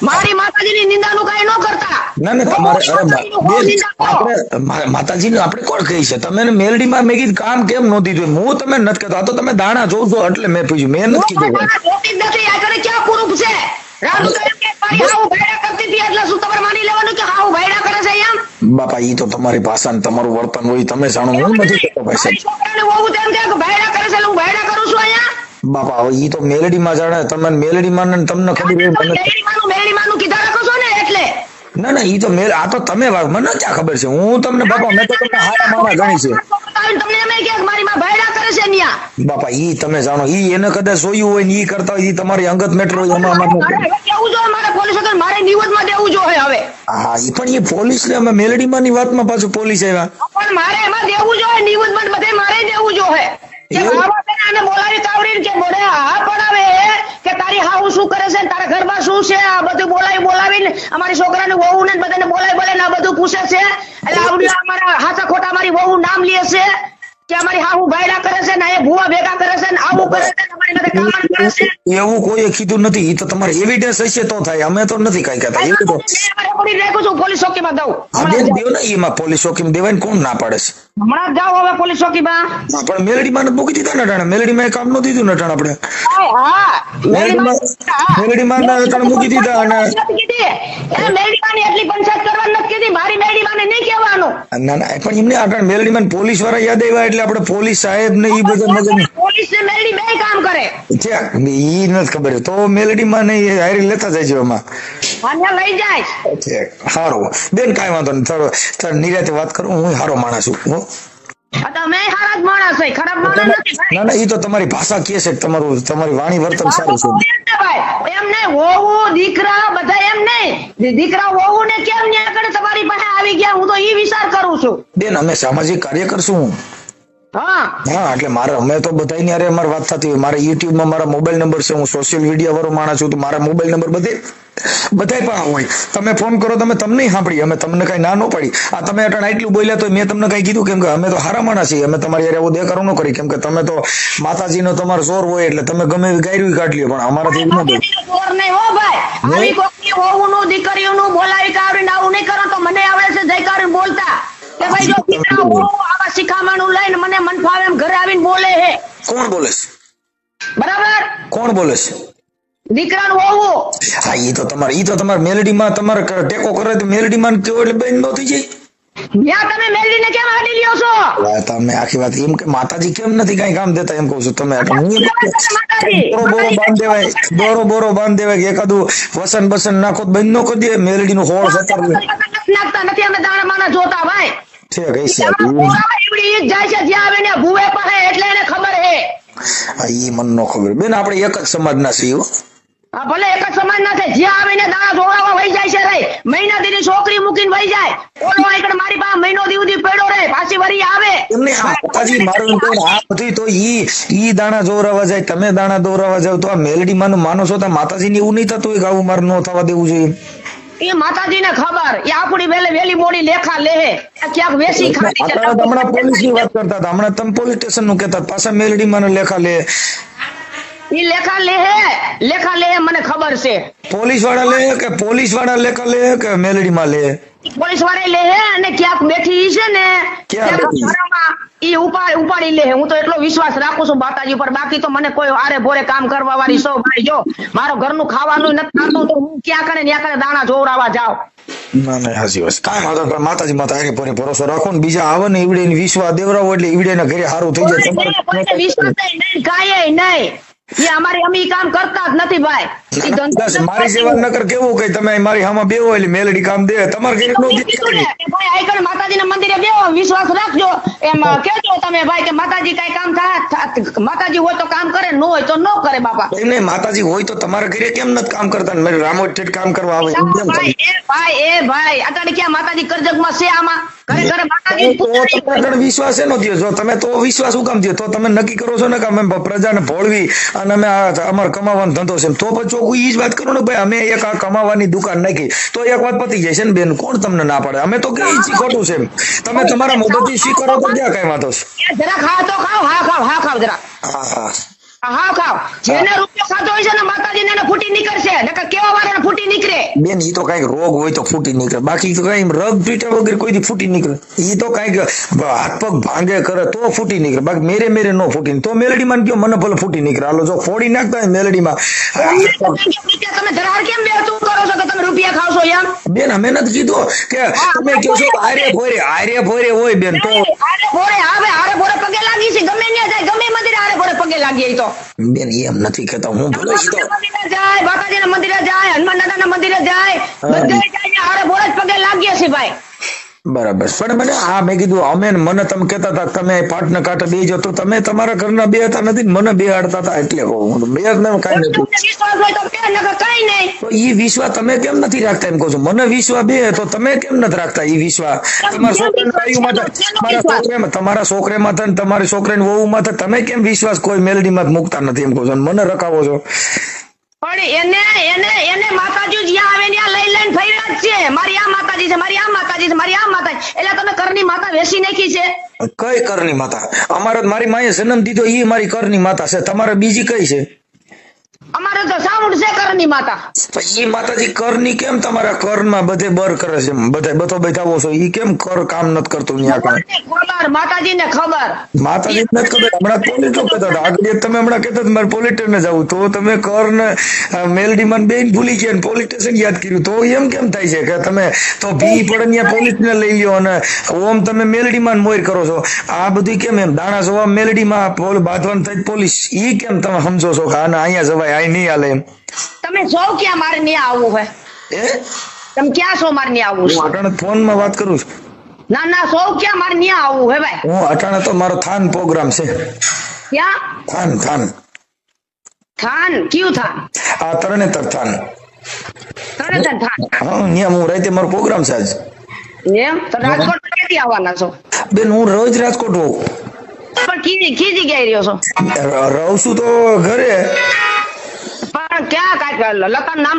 મારી માતાજીની નિંદાનું કઈ ન કરતા. ના ના, તમારે આપણે માતાજીનું આપણે કોણ કહી છે? તમે મેલડી માં મેં કીધું કામ કેમ નહોતી જોયું? હું તમે નથી કહેતો. આ તો તમે દાણા જોઉં છો એટલે મેં પૂછ્યું. મેં નથી કીધું. ક્યાં પૂરું છે? રામ તો એમ કે મારી હાઉ ભાઈડા કરતી હતી એટલે શું તમારે માની લેવાનું કે હાઉ ભાઈડા કરે છે એમ? બાપા ઈ તો તમારી ભાષા ને તમારું વર્તન હોય તમે જાણો. હું નથી કહેતો ભાઈ સાહેબ. છોકરાને વહુ તેમ કે ભાઈડા કરે છે એટલે હું ભાઈડા કરું છું અહીંયા. બાપા હવે ઈ તો મેલડી માં જાણે. તમે મેલડી માં ને તમને ખબર હોય મેલડી માનું કીધા રાખો છો ને એટલે. ના ના, ઈ તો આ તો તમે મને ક્યાં ખબર છે? હું તમને બાપા મેં તો તમને હારા મારા ગણી છે. તમને એમ કે મારી માં ભાઈડા કરે છે ન્યા. બાપા ઈ તમે જાણો. ઈ એને કદાચ જોયું હોય ને ઈ કરતા હોય. ઈ તમારી અંગત મેટર હોય. કેવું જોઈએ મારે પોલીસ વગર મારે નિવૃત્ત માં દેવું જોઈએ હવે. હા ઈ પણ એ પોલીસ ને અમે મેલડી માં ની વાતમાં પાછું પોલીસ આવ્યા. પણ મારે એમાં દેવું જોઈએ નિવૃત્ત માં બધે મારે દેવું જોઈએ. બોલાવી કાવડી કે બોલે હા પડાવે કે તારી હાઉ શું કરે છે, તારા ઘરમાં શું છે, આ બધું બોલાવીને અમારી છોકરાને વહુ ને બધાને બોલાવી આ બધું પૂછે છે. એટલે આવડી અમારા હાથા ખોટા મારી વહુ નામ લે છે કે અમારી હાહુ ભાઈડા કરે છે ને એ ભૂવા ભેગા કરે છે ને આવું કરે છે, અમારી સાથે કામણ કરે છે. એવું કોઈ કીધું નથી. એ તો તમારે એવિડન્સ હશે તો થાય. અમે તો નથી કઈ કહેતા. એવું તો પોલીસ ચોકીમાં દઉં. એમાં પોલીસ ચોકીમાં દેવાય ને કોણ ના પાડે છે? હમણાં જાઓ હવે પોલીસ ચોકીમાં. પણ મેલડી માં મૂકી દીધા નટાણા. મેલડી માં કામ નો દીધું નટાણ આપણે. મેલડી માં મૂકી દીધા. અને મેલડી માં એટલી પંચાયત કરવાની નથી કીધી. મારી મેલડી માં નહીં કહેવાનું. ના ના, પણ એમને આટણ મેલડી માં પોલીસ વાળા યાદ આવ્યા એટલે આપણે પોલીસ સાહેબ ને ઈ બધા મગજ પોલીસ ને મેલડી બે કામ કરે છે. ઈ નથી ખબર તો મેલડી માં નહીં હારી લેતા જાય એમાં લઈ જાય. સારું બેન, કાંઈ વાંધો નહીં. નિરાતે વાત કરું. હું સારો માણસ છું. તમે સારા જ માણસ છે, ખરાબ માણસ નથી ભાઈ. ના ના, એ તો તમારી ભાષા કે છે કે તમારી વાણી વર્તન સારું છે. એમ ને ભાઈ, એમ નહીં, વહુ દીકરા બધા એમ નહીં, દીકરા વહુ ને કેમ ન્યા કરે તમારી પાસે આવી ગયા, હું તો ઈ વિચાર કરું છું. બેન અમે સામાજિક કાર્ય કરશું. હા હા એટલે અમે તો બધાની હારે અમારી વાત થતી હોય. મારા યુટ્યુબ માં મારા મોબાઈલ નંબર છે, હું સોશિયલ મીડિયા વાળો માણસ છું, તો મારા મોબાઈલ નંબર બધાય પણ હોય. તમે ફોન કરો, તમને સાંભળી, અમે તમને કઈ ના ન પડી. આ તમે અટાણ આટલું બોલ્યા તો મેં તમને કઈ કીધું? કેમ કે અમે તો હારા માણસ છીએ, અમે તમારી હારે એવો દેખાડો ન કરી. કેમ કે તમે તો માતાજીનો તમારો જોર હોય એટલે તમે ગમે એવી ગાયરું કાઢી લ્યો, પણ અમારાથી એવું ન બોલ. ચોર નહીં હો ભાઈ, આવી કોકની વહુનું દીકરીઓનું બોલાવી કાઢીને આવું નહીં કરો તો મને આવડે છે જઈ કાઢીને બોલતા કે ભાઈ જો દીકરા વહુ આવા શિખામણું લઈને મને મન ફાવે એમ ઘરે આવીને બોલે હે. કોણ બોલે છે? બરાબર, કોણ બોલે છે? દીકરાનું વહુ. હા ઈ તો તમારે મેલેડીમાં તમારે ટેકો કરે તો મેલેડીમાં કેવો એટલે બેન નો થઈ જાય. ત્યાં તમે મેલડીને કેમ હાડી લ્યો છો? તમે આખી વાત એમ કે માતાજી કેમ નથી કઈ કામ દેતા એમ કહું છું. તમે બોરો બાંધ દેવાય કે એકાદું વસન બસન નાખો બંધ નો કરી દે. મેલડી નું હોળ સતાર નાખતા નથી અમે દાણા માના જોતા ભાઈ. ઠીક હઈ છે એવડી ઈજ જાય છે જ્યાં આવે ને ભૂવે પડે એટલે એને ખબર હે. ઈ મને નો ખબર. બેન આપણે એક જ સમાજ ના છીએ. હા ભલે એક જ સમાજ ના છે, જ્યાં આવીને દાણા જોડાવા વહી જાય છે રે. મહિના દીની છોકરી મૂકીને વહી જાય. ઓલો આઈકડ મારી પાસે મહિનો દી પડ્યો રે, પાછી વરી આવે. એમને માતાજી મારું કહું આ બધું તો ઈ દાણા દોરાવા જાય, તમે દાણા દોરાવા જાવ તો આ મેલડી માનું માનો છો તો માતાજી ને એવું નહીં થતું હોય કે આવું મારે ન થવા દેવું જોઈએ. એ માતાજી ને ખબર, એ આપણી વેલી મોડી લેખા લે ક્યાંક વેસી ખાતી છે. હમણાં પોલીસ ની વાત કરતા હતા, હમણાં તમે પોલીસ સ્ટેશન નું કહેતા પાછા મેલડી માં લેખા લે. ઈ લેખા લે મને ખબર છે. પોલીસ વાળા લે કે પોલીસ વાળા લેખા લે કે મેલડી માં લે? પોલીસ વાળા લે અને ક્યાંક બેઠી છે ને ઈ ઉપાડી લે. હું તો એટલો વિશ્વાસ રાખું છું માતાજી પર. બાકી તો મને કોઈ આરે ભોરે કામ કરવા વાળી સૌ ભાઈ જો મારો ઘરનું ખાવાનું નથી થતું તો હું ક્યાં કરે ત્યાં કરે દાણા જોવરાવા જાવ. ના ના હાજી વાત. કાંઈ વાંધો નહીં, માતાજી માતા આરે ભરે ભરોસો રાખો ને બીજા આવે ને ઈવડે વિશ્વાસ દેવરાવો એટલે ઈવડે ના ઘરે સારું થઈ જાય. તમારે વિશ્વાસ નહીં, કાંઈ નહીં. એ અમારી અમે કામ કરતા જ નથી ભાઈ. મારી સેવા નકર કેવું કે તમે મારી હામાં બેવો એટલે મેલડી કામ દે. તમારે ઘરે નો દે ભાઈ આઈકણ માતાજીના મંદિરે બેહો, વિશ્વાસ રાખજો. એમ કેજો તમે ભાઈ કે માતાજી કઈ કામ થાય, માતાજી હોય તો કામ કરે, ન હોય તો ન કરે બાપા. એમને માતાજી હોય તો તમારા ઘરે કેમ નથી કામ કરતા? મારે રામોદ ઠેઠ કામ કરવા આવે એમ કેમ થાય? ભાઈ અત્યારે ક્યાં માતાજી કરજગમાં છે? આમાં ઘરે ઘરે માતાજી વિશ્વાસ એનો થયો. જો તમે તો વિશ્વાસ શું કામ થયો? તો તમે નક્કી કરો છો ને કે અમે પ્રજાને ભોળવી અને અમે અમારે કમાવાનો ધંધો છે, તો પછી કોઈ ઈ જ વાત કરો ને ભાઈ અમે એક આ કમાવાની દુકાન નાખી તો એક વાત પતી જાય છે ને બેન. કોણ તમને ના પાડે? અમે તો કઈ ખોટું છે તમે તમારા મોઢેથી સ્વીકારો તો ક્યાં કઈ વાંધો છે? જરા ખાવ તો ખાવ, હા ખાવ જરા. હા ખાવ. જેને રૂપિયો ખાતો હોય છે ને માતાજીને એને ફૂટી નીકળશે, નકર કેવા વાળાને ફૂટી નીકળે. બેન ઈ તો કઈક રોગ હોય તો ફૂટી નીકળે, બાકી તો કઈ રગ પીટા વગર કોઈ દી ફૂટી નીકળે. ઈ તો કઈક હાથ પગ ભાંગે કરે તો ફૂટી નીકળે, બાકી મેરે નો ફૂટી. તો મેલડી માં કયો મને ભલે ફૂટી નીકળે. હાલો જો ફોડી નાખતા હોય મેલડી માં. તમે ધરાર કેમ બેસતું કરો છો કે તમે રૂપિયા ખાવશો એમ? બેન અમે નથી કીધું કે તમે કહો છો આરે ભોરે હોય બેન. તો આરે ભોરે પગે લાગી છે, ગમે ત્યાં જાય, ગમે મંદિરે આરે ભોરે પગે લાગી તો બેન એમ નથી કહેતા હું. ભલે જાય બાપાજીના મંદિરે જાય, હનુમાન દાદાના મંદિરે જાય, બધે જાય આરે ભોરે જ પગે લાગીએ છે ભાઈ. બરાબર. પણ મને મેં કીધું અમે મને તમે કહેતા હતા તમે પાટને કાંઠે બે જતો, તમે તમારા ઘરના બે હતા નથી મને બે હાડતા હતા એટલે કહું બે કઈ નથી. તો ઈ વિશ્વાસ તમે કેમ નથી રાખતા એમ કહું છું. મને વિશ્વાસ બે તો તમે કેમ નથી રાખતા ઈ વિશ્વાસ? તમારા છોકરામાં થાય તમારી છોકરાની વહુમાં થાય, તમે કેમ વિશ્વાસ કોઈ મેલડીમાં મૂકતા નથી એમ કહું છું? મને રખાવો છો. પણ એને માતાજી જ્યાં આવે ત્યાં લઈને ફર્યા જ છે. મારી આ માતાજી છે, મારી આ માતાજી છે, મારી આ માતાજી. એટલે તમે ઘરની માતા વેસી નાખી છે. કઈ કરની માતા? અમારે મારી માએ જન્મ દીધો ઈ મારી કરની માતા છે. તમારે બીજી કઈ છે? અમારે તો સાઉન્ડ છે ઘરની માતા. ઈ માતાજી કરની કેમ તમારા કરમાં બધે બર કરે છે? બધે બતો બેઠાવો છો ઈ કેમ કર કામ નથી કરતું? માતાજી ને ખબર. માતાજી ને ખબર. હમણાં પોલીસ કહેતા હતા આગળ તમે હમણાં કહેતા મારે પોલીસ સ્ટેશન જવું તો તમે કર ને મેલડી માં બેન ભૂલી ગયા પોલીસ સ્ટેશન યાદ કર્યું તો એમ કેમ થાય છે કે તમે તો ભી પડે ત્યાં પોલીસ ને લઈ લ્યો અને ઓમ તમે મેલડી માં મોર કરો છો? આ બધું કેમ એમ દાણા જોવા મેલડી માં બાંધવાનું થાય પોલીસ ઈ કેમ તમે સમજો છો કે આને અહીંયા જવાય આ નહીં હાલે એમ? તમે જો ક્યાં મારે નહીં આવવું હોય? તમે ક્યાં છો? મારે નહીં આવવું? હું ફોન માં વાત કરું છું. ના ના સૌ ક્યાં મારે ન્યા આવવું હે ભાઈ? હું અટાણે તો મારો થાન પ્રોગ્રામ છે. ક્યાં થાન થાન? કયું થાન? આ તરણેતર થાન. તરણેતર થાન? હા ન્યા હું રાતે મારો પ્રોગ્રામ છે આજ. એમ? તો રાજકોટ ક્યાંથી આવવાના છો? બેન હું રોજ રાજકોટ હોઉં. પણ કઈ જગ્યાએ રહ્યો છો? રહું છું તો ઘરે. પણ ક્યાં કાંઈક લખન નામ